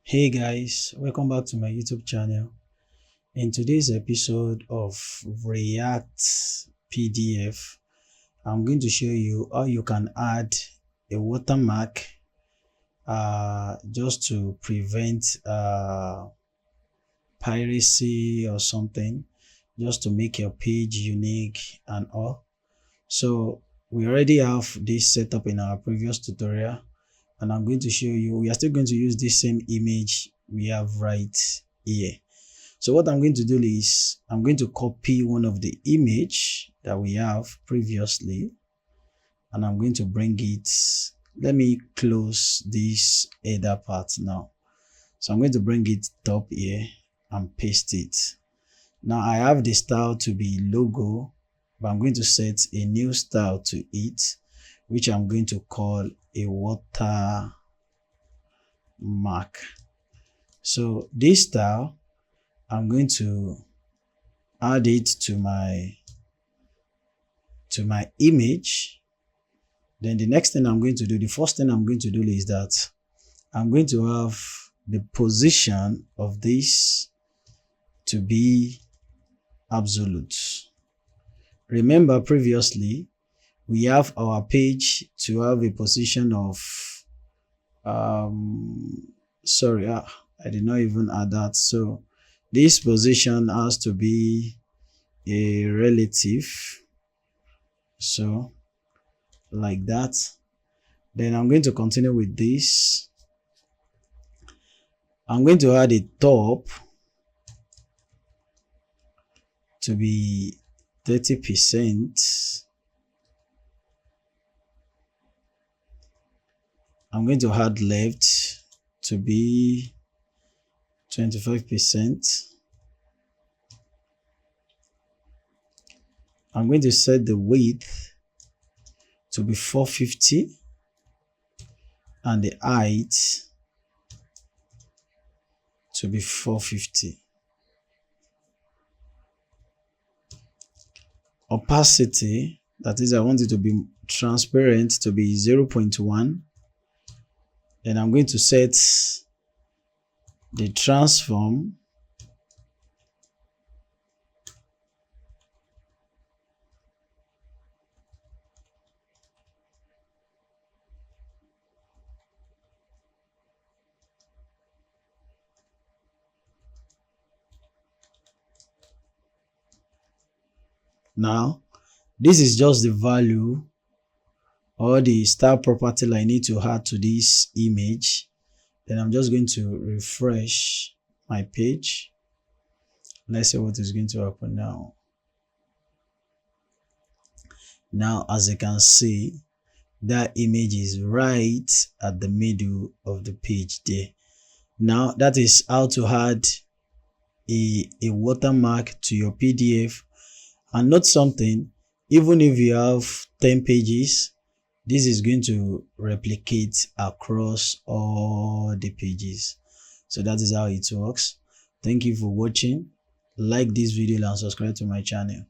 Hey guys, welcome back to my YouTube channel. In today's episode of React PDF, I'm going to show you how you can add a watermark just to prevent piracy or something, just to make your page unique and all. So we already have this set up in our previous tutorial, and I'm going to show you. We are still going to use this same image we have right here. So what I'm going to do is I'm going to copy one of the image that we have previously, and I'm going to bring it. Let me close this header part now. So I'm going to bring it top here and paste it. Now I have the style to be logo, but I'm going to set a new style to it, which I'm going to call a watermark. So this style, I'm going to add it to my image. Then the next thing I'm going to do, the first thing I'm going to do is that I'm going to have the position of this to be absolute. Remember previously we have our page to have a position of sorry, I did not even add that. So this position has to be a relative, so like that. Then I'm going to continue with this. I'm going to add a top to be 30%. I'm going to add left to be 25%. I'm going to set the width to be 450 and the height to be 450. Opacity, that is, I want it to be transparent, to be 0.1. Then I'm going to set the transform now. This is just the value or the style property I need to add to this image. Then I'm just going to refresh my page. Let's see what is going to happen now. Now, as you can see, that image is right at the middle of the page there. Now, that is how to add a watermark to your PDF. And note something, even if you have 10 pages, this is going to replicate across all the pages. So that is how it works. Thank you for watching. Like this video and subscribe to my channel.